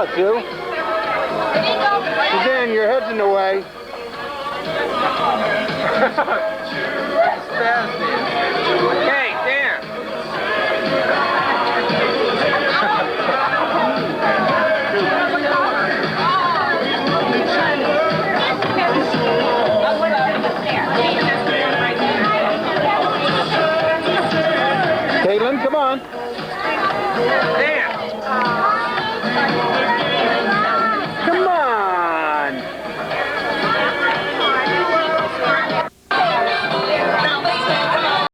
on, Sue. Suzanne, your head's in the way. Hey, Dan. Caitlin, come on. Dan.